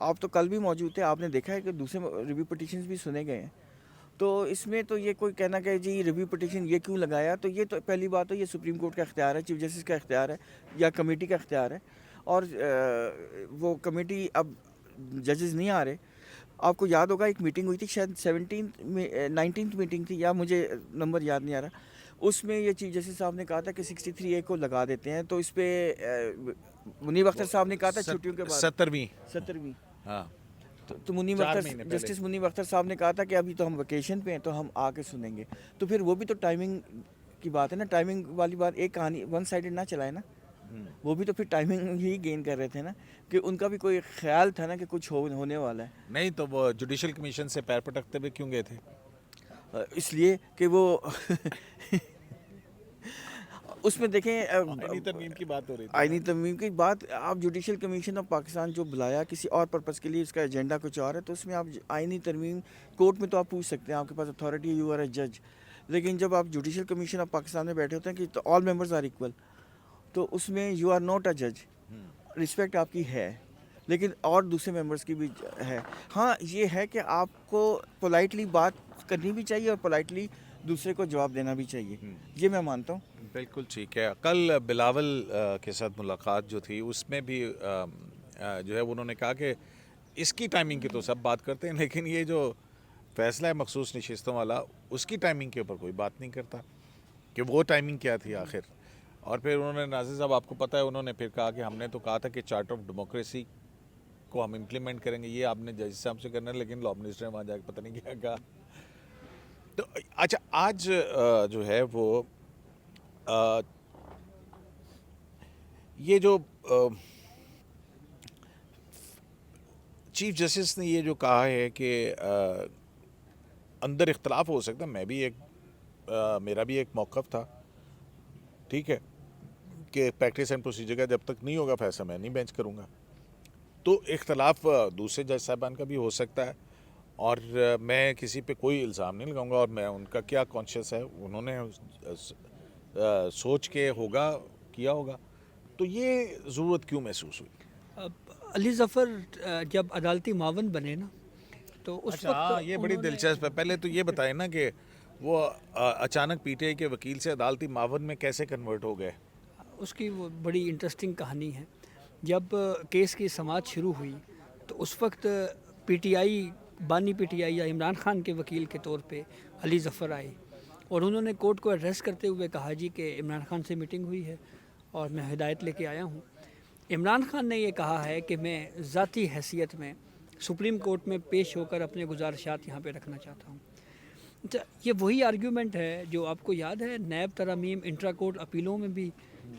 آپ تو کل بھی موجود تھے, آپ نے دیکھا ہے کہ دوسرے ریویو پٹیشنز بھی سنے گئے ہیں. تو اس میں تو یہ کوئی کہنا کہ جی ریویو پٹیشن یہ کیوں لگایا, تو یہ تو پہلی بات تو یہ سپریم کورٹ کا اختیار ہے, چیف جسٹس کا اختیار ہے یا کمیٹی کا اختیار ہے. اور وہ کمیٹی اب ججز نہیں آ رہے. آپ کو یاد ہوگا ایک میٹنگ ہوئی تھی شاید 19th میٹنگ تھی, یا مجھے نمبر یاد نہیں آ رہا, اس میں یہ چیف جسٹس صاحب نے کہا تھا کہ 63A کو لگا دیتے ہیں. تو اس پہ منیب اختر صاحب نے کہا تھا چھٹیوں کے بعد 70ویں ہاں تو منیب اختر, جسٹس منیب اختر صاحب نے کہا تھا کہ ابھی تو ہم ویکیشن پہ ہیں تو ہم آ کے سنیں گے. تو پھر وہ بھی تو ٹائمنگ کی بات ہے نا, ٹائمنگ والی بات, ایک کہانی ون سائیڈڈ نہ چلائے نا. وہ بھی تو پھر ٹائمنگ ہی گین کر رہے تھے نا, کہ ان کا بھی کوئی خیال تھا نا کہ کچھ ہونے والا ہے. نہیں تو وہ جوڈیشل کمیشن سے پیر پٹکتے ہوئے کیوں گئے تھے؟ اس لیے کہ وہ اس میں دیکھیں آئینی ترمیم کی بات ہو رہی تھی. آئینی ترمیم کی بات, آپ جوڈیشل کمیشن آف پاکستان جو بلایا کسی اور پرپس کے لیے, اس کا ایجنڈا کچھ اور ہے, تو اس میں آپ آئینی ترمیم کورٹ میں تو آپ پوچھ سکتے ہیں, آپ کے پاس اتھارٹی, یو آر اے جج. لیکن جب آپ جوڈیشل کمیشن آف پاکستان میں بیٹھے ہوتے ہیں کہ آل ممبرز آر ایکول, تو اس میں یو آر ناٹ اے جج, رسپیکٹ آپ کی ہے, لیکن اور دوسرے ممبرز کی بھی ہے. ہاں یہ ہے کہ آپ کو پولائٹلی بات کرنی بھی چاہیے اور پولائٹلی دوسرے کو جواب دینا بھی چاہیے, یہ میں مانتا ہوں. بالکل ٹھیک ہے. کل بلاول کے ساتھ ملاقات جو تھی اس میں بھی جو ہے انہوں نے کہا کہ اس کی ٹائمنگ کی تو سب بات کرتے ہیں, لیکن یہ جو فیصلہ ہے مخصوص نشستوں والا, اس کی ٹائمنگ کے اوپر کوئی بات نہیں کرتا کہ وہ ٹائمنگ کیا تھی آخر. اور پھر انہوں نے, ناظر صاحب آپ کو پتہ ہے, انہوں نے پھر کہا کہ ہم نے تو کہا تھا کہ چارٹر آف ڈیموکریسی کو ہم امپلیمنٹ کریں گے, یہ آپ نے جج صاحب سے کرنا ہے, لیکن لا منسٹر نے وہاں جا کے پتہ نہیں کیا کہا. تو اچھا آج جو ہے وہ یہ جو چیف جسٹس نے یہ جو کہا ہے کہ اندر اختلاف ہو سکتا ہے, میں بھی میرا بھی ایک موقف تھا, ٹھیک ہے, کہ پریکٹس اینڈ پروسیجر کا جب تک نہیں ہوگا فیصلہ میں نہیں بینچ کروں گا. تو اختلاف دوسرے جج صاحبان کا بھی ہو سکتا ہے, اور میں کسی پہ کوئی الزام نہیں لگاؤں گا, اور میں ان کا کیا کانشیس ہے, انہوں نے سوچ کے ہوگا کیا ہوگا. تو یہ ضرورت کیوں محسوس ہوئی؟ علی ظفر جب عدالتی معاون بنے نا, تو اس وقت یہ بڑی دلچسپ ہے. پہلے تو یہ بتائیں نا کہ وہ اچانک پی ٹی آئی کے وکیل سے عدالتی معاون میں کیسے کنورٹ ہو گئے؟ اس کی وہ بڑی انٹرسٹنگ کہانی ہے. جب کیس کی سماعت شروع ہوئی تو اس وقت پی ٹی آئی, بانی پی ٹی آئی یا عمران خان کے وکیل کے طور پہ علی ظفر آئے, اور انہوں نے کورٹ کو ایڈریس کرتے ہوئے کہا جی کہ عمران خان سے میٹنگ ہوئی ہے اور میں ہدایت لے کے آیا ہوں. عمران خان نے یہ کہا ہے کہ میں ذاتی حیثیت میں سپریم کورٹ میں پیش ہو کر اپنے گزارشات یہاں پہ رکھنا چاہتا ہوں. یہ وہی آرگیومنٹ ہے جو آپ کو یاد ہے نیب ترامیم انٹرا کورٹ اپیلوں میں بھی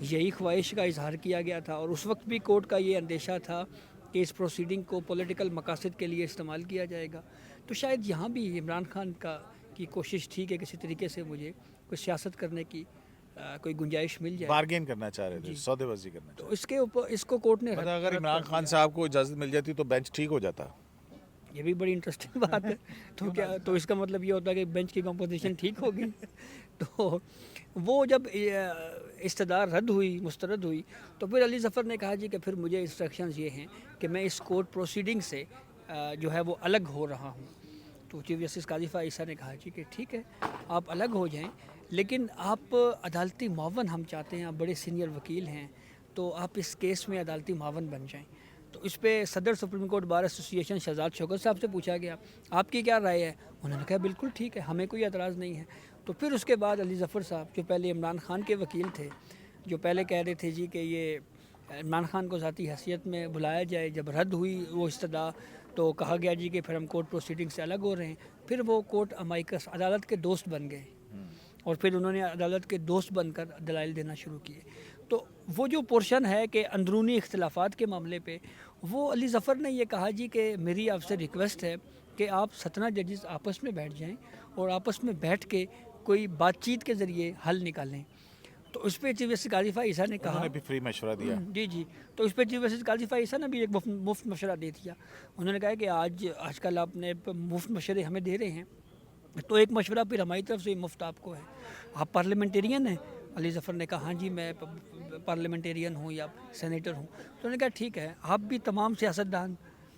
یہی خواہش کا اظہار کیا گیا تھا, اور اس وقت بھی کورٹ کا یہ اندیشہ تھا کہ اس پروسیڈنگ کو پولیٹیکل مقاصد کے لیے استعمال کیا جائے گا. تو شاید یہاں بھی عمران خان کی کوشش تھی کہ کسی طریقے سے مجھے کوئی سیاست کرنے کی کوئی گنجائش مل جائے, بارگین کرنا چاہ رہے تھے, سودے بازی کرنا چاہ تو اس کے اوپر اس کو کورٹ نے اگر عمران خان صاحب کو اجازت مل جاتی تو بینچ ٹھیک ہو جاتا. یہ بھی بڑی انٹرسٹنگ بات ہے. تو اس کا مطلب یہ ہوتا ہے کہ بینچ کی کمپوزیشن ٹھیک ہوگی. تو وہ جب استدار مسترد ہوئی تو پھر علی ظفر نے کہا جی کہ پھر مجھے انسٹرکشنز یہ ہیں کہ میں اس کورٹ پروسیڈنگ سے جو ہے وہ الگ ہو رہا ہوں. تو چیف جسٹس قاضی فائز عیسیٰ نے کہا جی کہ ٹھیک ہے آپ الگ ہو جائیں, لیکن آپ عدالتی معاون ہم چاہتے ہیں, آپ بڑے سینئر وکیل ہیں, تو آپ اس کیس میں عدالتی معاون بن جائیں. تو اس پہ صدر سپریم کورٹ بار ایسوسی ایشن شہزاد شوکت صاحب سے پوچھا گیا آپ کی کیا رائے ہے, انہوں نے کہا بالکل ٹھیک ہے, ہمیں کوئی اعتراض نہیں ہے. تو پھر اس کے بعد علی ظفر صاحب جو پہلے عمران خان کے وکیل تھے, جو پہلے کہہ رہے تھے جی کہ یہ عمران خان کو ذاتی حیثیت میں بلایا جائے, جب رد ہوئی وہ استدعا تو کہا گیا جی کہ پھر ہم کورٹ پروسیڈنگ سے الگ ہو رہے ہیں. پھر وہ کورٹ امائکس عدالت کے دوست بن گئے, اور پھر انہوں نے عدالت کے دوست بن کر دلائل دینا شروع کیے. تو وہ جو پورشن ہے کہ اندرونی اختلافات کے معاملے پہ, وہ علی ظفر نے یہ کہا جی کہ میری آپ سے ریکویسٹ ہے کہ آپ 17 ججز آپس میں بیٹھ جائیں اور آپس میں بیٹھ کے کوئی بات چیت کے ذریعے حل نکالیں. تو اس پہ چیف جسٹس قاضی فائز عیسیٰ نے کہا, انہوں نے بھی فری مشورہ دیا. جی تو اس پہ چیف جسٹس قاضی فائز عیسیٰ نے بھی ایک مفت مشورہ دے دیا. انہوں نے کہا کہ آج کل آپ نے مفت مشورے ہمیں دے رہے ہیں, تو ایک مشورہ پھر ہماری طرف سے مفت آپ کو ہے. آپ پارلیمنٹیرین ہیں؟ علی ظفر نے کہا ہاں جی میں پارلیمنٹیرین ہوں یا سینیٹر ہوں. تو انہوں نے کہا ٹھیک ہے, آپ بھی تمام سیاستدان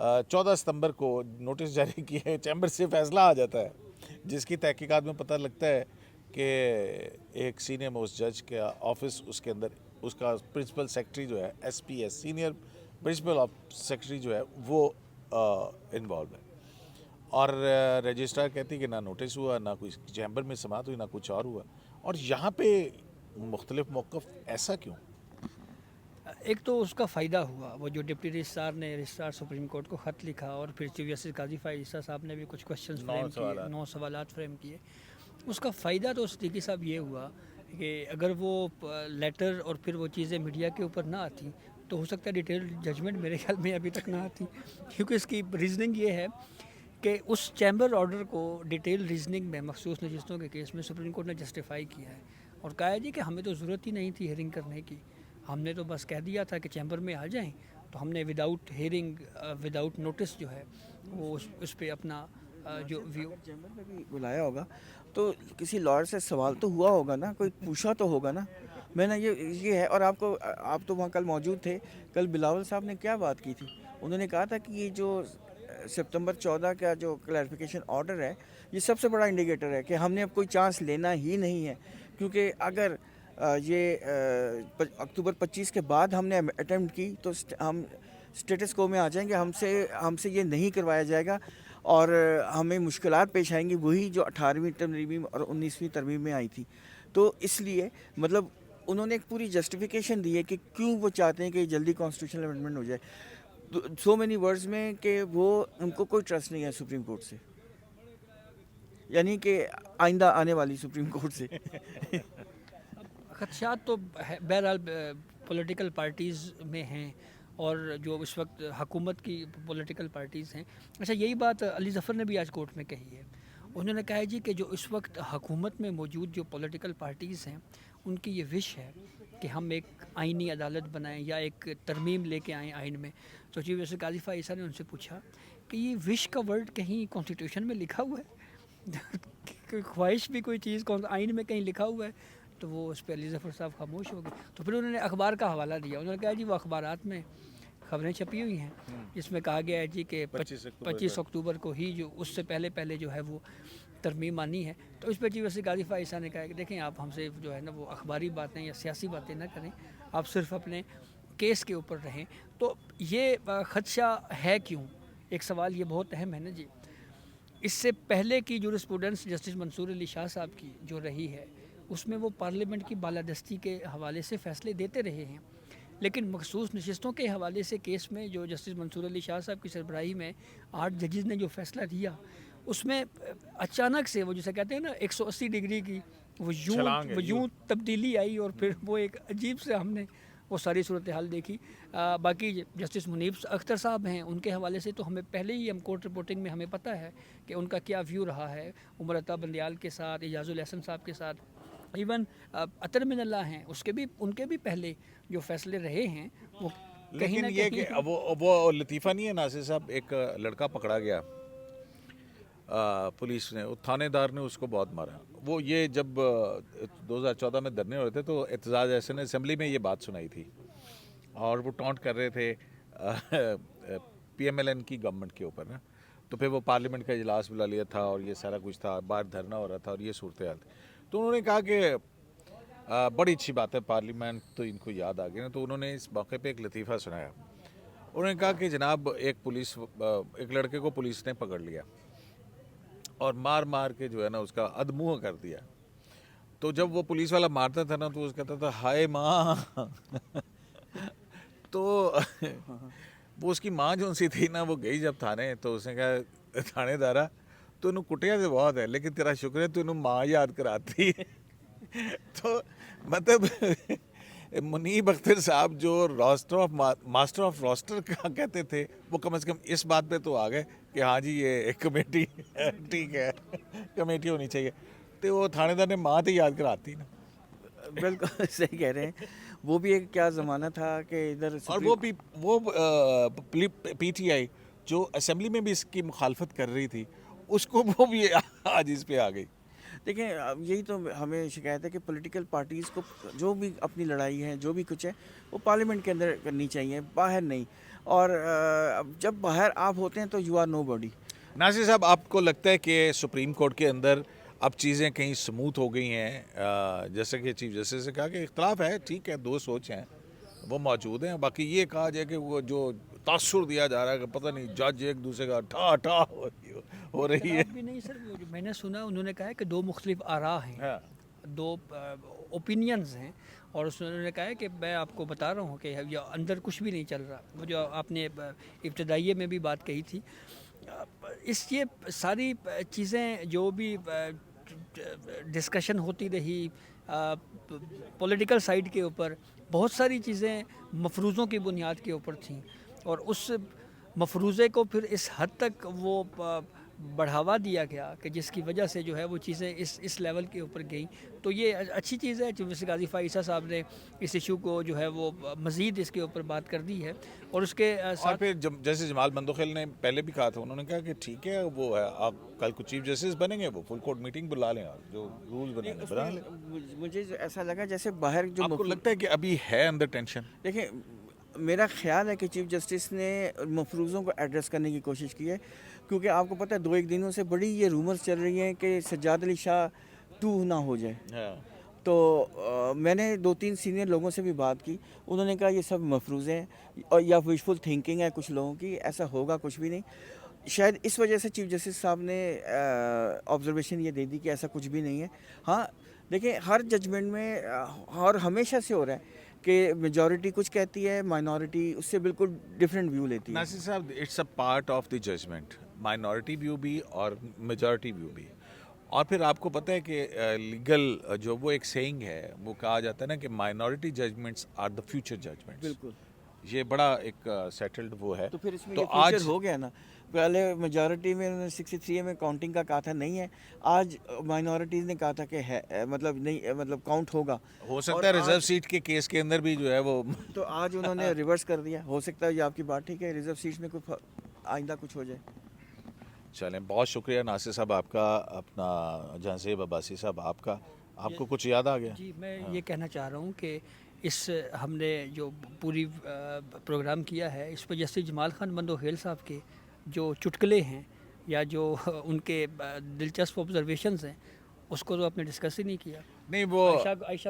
14 ستمبر کو نوٹس جاری کیا ہے, چیمبر سے فیصلہ آ جاتا ہے جس کی تحقیقات میں پتہ لگتا ہے کہ ایک سینئر موسٹ جج کا آفس اس کے اندر اس کا پرنسپل سیکرٹری جو ہے S P S senior principal secretary جو ہے وہ انوالو ہے, اور رجسٹرار کہتی کہ نہ نوٹس ہوا, نہ کوئی چیمبر میں سماعت ہوئی, نہ کچھ اور ہوا. اور یہاں پہ مختلف موقف, ایسا کیوں؟ ایک تو اس کا فائدہ ہوا, وہ جو ڈپٹی رجسٹرار نے رجسٹرار سپریم کورٹ کو خط لکھا اور پھر چیف جسٹس قاضی فائز عیسیٰ صاحب نے بھی کچھ کوشچنز فریم کیے, 9 سوالات فریم کیے. اس کا فائدہ تو صدیقی صاحب یہ ہوا کہ اگر وہ لیٹر اور پھر وہ چیزیں میڈیا کے اوپر نہ آتی تو ہو سکتا ہے ڈیٹیل ججمنٹ میرے خیال میں ابھی تک نہ آتی, کیونکہ اس کی ریزننگ یہ ہے کہ اس چیمبر آرڈر کو ڈیٹیل ریزننگ میں مخصوص نشستوں کے کیس میں سپریم کورٹ نے جسٹیفائی کیا ہے اور کہا ہے جی کہ ہمیں تو ضرورت ہی نہیں تھی ہیئرنگ کرنے کی, ہم نے تو بس کہہ دیا تھا کہ چیمبر میں آ جائیں, تو ہم نے وداؤٹ ہیئرنگ وداؤٹ نوٹس جو ہے وہ اس پہ اپنا جو ویو. چیمبر میں بھی بلایا ہوگا تو کسی لائر سے سوال تو ہوا ہوگا نا, کوئی پوچھا تو ہوگا نا. میں نے یہ ہے, اور آپ تو وہاں کل موجود تھے, کل بلاول صاحب نے کیا بات کی تھی, انہوں نے کہا تھا کہ یہ جو سپتمبر 14 کا جو کلیریفیکیشن آرڈر ہے یہ سب سے بڑا انڈیکیٹر ہے کہ ہم نے اب کوئی چانس لینا ہی نہیں ہے, کیونکہ اگر یہ اکتوبر 25 کے بعد ہم نے اٹیمپٹ کی تو ہم اسٹیٹس کو میں آ جائیں گے, ہم سے یہ نہیں کروایا جائے گا اور ہمیں مشکلات پیش آئیں گی وہی جو 18ویں ترمیم اور 19ویں ترمیم میں آئی تھی. تو اس لیے مطلب انہوں نے ایک پوری جسٹیفیکیشن دی ہے کہ کیوں وہ چاہتے ہیں کہ جلدی کانسٹیٹیوشنل امینڈمنٹ ہو جائے. سو مینی ورڈز میں کہ وہ ان کو کوئی ٹرسٹ نہیں ہے سپریم کورٹ سے, یعنی کہ آئندہ آنے والی سپریم کورٹ سے. خدشات تو بہرحال پولیٹیکل پارٹیز میں ہیں اور جو اس وقت حکومت کی پولیٹیکل پارٹیز ہیں. اچھا, یہی بات علی ظفر نے بھی آج کورٹ میں کہی ہے. انہوں نے کہا ہے جی کہ جو اس وقت حکومت میں موجود جو پولیٹیکل پارٹیز ہیں ان کی یہ وش ہے کہ ہم ایک آئینی عدالت بنائیں یا ایک ترمیم لے کے آئیں آئین میں. تو چیف جسٹس قاضی فائز عیسیٰ نے ان سے پوچھا کہ یہ وش کا ورڈ کہیں کانسٹیٹیوشن میں لکھا ہوا ہے, کوئی خواہش بھی کوئی چیز آئین میں کہیں لکھا ہوا ہے؟ تو وہ اس پہ علی ظفر صاحب خاموش ہو گئے. تو پھر انہوں نے اخبار کا حوالہ دیا, انہوں نے کہا جی وہ اخبارات میں خبریں چھپی ہوئی ہیں جس میں کہا گیا ہے جی کہ 25 اکتوبر کو ہی جو اس سے پہلے جو ہے وہ ترمیم آنی ہے. تو اس پہ چیف جسٹس قاضی فائز عیسیٰ نے کہا کہ دیکھیں آپ ہم سے جو ہے نا وہ اخباری باتیں یا سیاسی باتیں نہ کریں, آپ صرف اپنے کیس کے اوپر رہیں. تو یہ خدشہ ہے کیوں, ایک سوال یہ بہت اہم ہے نا جی. اس سے پہلے کی جورسپروڈنس جسٹس منصور علی شاہ صاحب کی جو رہی ہے اس میں وہ پارلیمنٹ کی بالادستی کے حوالے سے فیصلے دیتے رہے ہیں, لیکن مخصوص نشستوں کے حوالے سے کیس میں جو جسٹس منصور علی شاہ صاحب کی سربراہی میں 8 ججز نے جو فیصلہ دیا اس میں اچانک سے وہ جسے کہتے ہیں نا 180 ڈگری کی وہ یوں تبدیلی آئی اور پھر وہ ایک عجیب سے ہم نے وہ ساری صورتحال دیکھی. باقی جسٹس منیب اختر صاحب ہیں, ان کے حوالے سے تو ہمیں پہلے ہی ہم کورٹ رپورٹنگ میں ہمیں پتہ ہے کہ ان کا کیا ویو رہا ہے عمر عطا بندیال کے ساتھ, اعجاز الاحسن صاحب کے ساتھ, ایون اطہر من اللہ ہیں ان کے بھی پہلے جو فیصلے رہے ہیں وہ کہیں نہ لیکن یہ کہ وہ لطیفہ نہیں ہے ناصر صاحب, ایک لڑکا پکڑا گیا پولیس نے, تھانے دار نے اس کو بہت مارا. وہ یہ جب 2014 میں دھرنے ہو رہے تھے تو اعتزاز احسن نے اسمبلی میں یہ بات سنائی تھی اور وہ ٹونٹ کر رہے تھے پی ایم ایل این کی گورنمنٹ کے اوپر نا. تو پھر وہ پارلیمنٹ کا اجلاس بلا لیا تھا اور یہ سارا کچھ تھا, باہر دھرنا ہو رہا تھا اور یہ صورتحال تھی. تو انہوں نے کہا کہ بڑی اچھی بات ہے پارلیمنٹ تو ان کو یاد آ گئی نا. تو انہوں نے اس موقع پہ ایک لطیفہ سنایا. انہوں نے کہا کہ جناب ایک لڑکے کو پولیس نے پکڑ لیا اور مار کے جو ہے نا اس کا ادموہ کر دیا. تو جب وہ پولیس والا مارتا تھا نا تو اس کہتا تھا ہائے ماں. تو وہ اس کی ماں جو سی تھی نا وہ گئی جب تھانے تو اس نے کہا تھانے دارا تو انہوں کٹیا تو بہت ہے لیکن تیرا شکر ہے تو انہوں ماں یاد کراتی. تو مطلب منیب اختر صاحب جو ماسٹر آف راسٹر کا کہتے تھے وہ کم از کم اس بات پہ تو آ گئے کہ ہاں جی یہ ایک کمیٹی ٹھیک ہے, کمیٹی ہونی چاہیے. تو وہ تھانے دار نے ماں تو یاد کراتی نا. بالکل صحیح کہہ رہے ہیں. وہ بھی ایک کیا زمانہ تھا کہ ادھر اور وہ پی ٹی آئی جو اسمبلی میں بھی اس کی مخالفت کر رہی تھی اس کو وہ بھی آج اس پہ آ گئی. دیکھیں یہی تو ہمیں شکایت ہے کہ پولیٹیکل پارٹیز کو جو بھی اپنی لڑائی ہے جو بھی کچھ ہے وہ پارلیمنٹ کے اندر کرنی چاہیے, باہر نہیں. اور جب باہر آپ ہوتے ہیں تو یو آر نو باڈی. ناصر صاحب آپ کو لگتا ہے کہ سپریم کورٹ کے اندر اب چیزیں کہیں سموتھ ہو گئی ہیں؟ جیسے کہ چیف جسٹس نے کہا کہ اختلاف ہے، ٹھیک ہے، دو سوچ ہیں وہ موجود ہیں، باقی یہ کہا جائے کہ وہ جو تاثر دیا جا رہا ہے کہ پتہ نہیں جج ایک دوسرے کا ٹھا ٹھا ہو رہی ہے. اختلاف بھی نہیں سر، وہ جو میں نے سنا انہوں نے کہا ہے کہ دو مختلف آراء ہیں، ہاں. دو اوپینینز ہیں، اور اس میں انہوں نے کہا ہے کہ میں آپ کو بتا رہا ہوں کہ اندر کچھ بھی نہیں چل رہا. وہ جو آپ نے ابتدائیے میں بھی بات کہی تھی، یہ ساری چیزیں جو بھی ڈسکشن ہوتی رہی پولیٹیکل سائیڈ کے اوپر، بہت ساری چیزیں مفروضوں کی بنیاد کے اوپر تھیں، اور اس مفروضے کو پھر اس حد تک وہ بڑھاوا دیا گیا کہ جس کی وجہ سے جو ہے وہ چیزیں اس لیول کے اوپر گئیں. تو یہ اچھی چیز ہے. چیف جسٹس غازی فائصہ صاحب نے اس ایشو کو جو ہے وہ مزید اس کے اوپر بات کر دی ہے، اور اس کے اور ساتھ پھر جیسے جمال بندوخیل نے پہلے بھی کہا تھا، انہوں نے کہا کہ ٹھیک ہے وہ ہے، آپ کل کو چیف جسٹس بنیں گے، وہ فل کورٹ میٹنگ بلا لیں اور جو رولز بنا لیں. مجھے ایسا لگا جیسے باہر جو آپ کو لگتا ہے کہ ابھی ہے اندر ٹینشن؟ دیکھیں، میرا خیال ہے کہ چیف جسٹس نے مفروضوں کو ایڈریس کرنے کی کوشش کی ہے، کیونکہ آپ کو پتہ ہے 2-1 دنوں سے بڑی یہ رومرز چل رہی ہیں کہ سجاد علی شاہ 2 نہ ہو جائے. تو میں نے 2-3 سینئر لوگوں سے بھی بات کی، انہوں نے کہا یہ سب مفروضے ہیں اور یا وشفل تھنکنگ ہے کچھ لوگوں کی، ایسا ہوگا کچھ بھی نہیں. شاید اس وجہ سے چیف جسٹس صاحب نے آبزرویشن یہ دے دی کہ ایسا کچھ بھی نہیں ہے. ہاں دیکھیں، ہر ججمنٹ میں اور ہمیشہ سے ہو رہا ہے کہ میجورٹی کچھ کہتی ہے، مائنورٹی اس سے بالکل ڈفرینٹ ویو لیتی ہے. ناصر صاحب، it's a part of the judgement, minority view بھی اور میجورٹی ویو بھی. اور پھر آپ کو پتہ ہے کہ لیگل جو وہ ایک سینگ ہے، وہ کہا جاتا ہے نا کہ minority judgements are the future judgements. بالکل. یہ بڑا ایک سیٹلڈ وہ ہے. تو پھر اس میں تو یہ آج فیوچر ہو گیا نا. پہلے میجورٹی میں انہوں نے 63 میں کاؤنٹنگ کا کہا تھا نہیں ہے، آج مائنورٹیز نے کہا تھا کہ ہے، مطلب نہیں، مطلب کاؤنٹ ہوگا. ہو سکتا ہے ریزرو سیٹ کے کیس کے اندر بھی جو ہے وہ تو آج انہوں نے ریورس کر دیا. ہو سکتا ہے یہ آپ کی بات ٹھیک ہے، ریزرو سیٹس میں کچھ آئندہ کچھ ہو جائے. چلیں، بہت شکریہ ناصر صاحب آپ کا، اپنا جہاں زیب عباسی صاحب آپ کا. آپ کو کچھ یاد آ گیا؟ جی، میں یہ کہنا چاہ رہا ہوں کہ ہم نے جو پوری پروگرام کیا ہے، اس پہ جسٹس جمال خان بندوخیل صاحب کے جو چٹکلے ہیں یا جو ان کے دلچسپ آبزرویشنز ہیں، اس کو تو آپ نے ڈسکس ہی نہیں کیا. نہیں، وہ عائشہ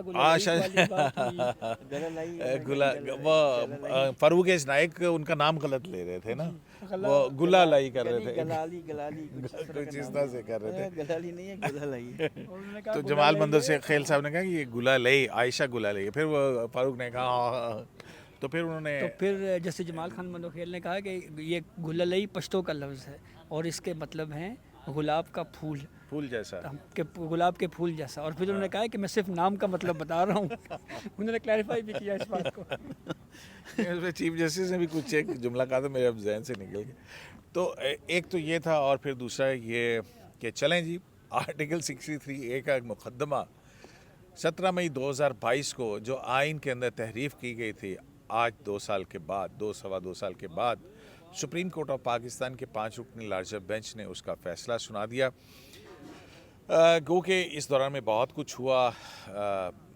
وہ فاروق نائک ان کا نام غلط لے رہے تھے نا، وہ گلا لائی کر رہے تھے، گلالی کچھ اس طرح سے کر رہے تھے. گلالی نہیں ہے، گلا لائی. تو جمال بندوخیل صاحب نے کہا کہ یہ گلا لئی، عائشہ گلا لئی. پھر وہ فاروق نے کہا، تو پھر انہوں نے پھر جیسے جمال خان بندوخیل نے کہا کہ یہ گلالئی پشتو کا لفظ ہے اور اس کے مطلب ہیں گلاب کا پھول جیسا، کہ گلاب کے پھول جیسا. اور پھر انہوں نے کہا کہ میں صرف نام کا مطلب بتا رہا ہوں. انہوں نے کلیریفائی بھی کیا اس بات کو. چیف جسٹس نے بھی کچھ ایک جملہ کہا تھا، میرے اب ذہن سے نکل گیا. تو ایک تو یہ تھا، اور پھر دوسرا یہ کہ چلیں جی، آرٹیکل 63A کا ایک مقدمہ 17 مئی 2022 کو جو آئین کے اندر تحریف کی گئی تھی، آج 2 سال کے بعد، 2 سال کے بعد سپریم کورٹ آف پاکستان کے 5 رکنی لارجر بینچ نے اس کا فیصلہ سنا دیا. گو کہ اس دوران میں بہت کچھ ہوا.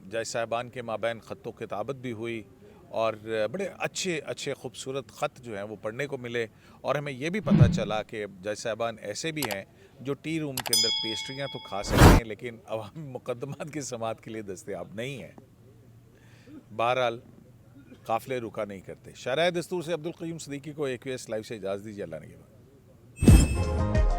جج صاحبان کے مابین خط و کتابت بھی ہوئی، اور بڑے اچھے خوبصورت خط جو ہیں وہ پڑھنے کو ملے. اور ہمیں یہ بھی پتہ چلا کہ جج صاحبان ایسے بھی ہیں جو ٹی روم کے اندر پیسٹریاں تو کھا سکتے ہیں، لیکن عوامی مقدمات کی سماعت کے لیے دستیاب نہیں ہیں. بہرحال قافلے رکا نہیں کرتے. شرح دستور سے عبدالقیوم صدیقی کو AQS لائیو سے اجازت دیجیے. اللہ نگہبان.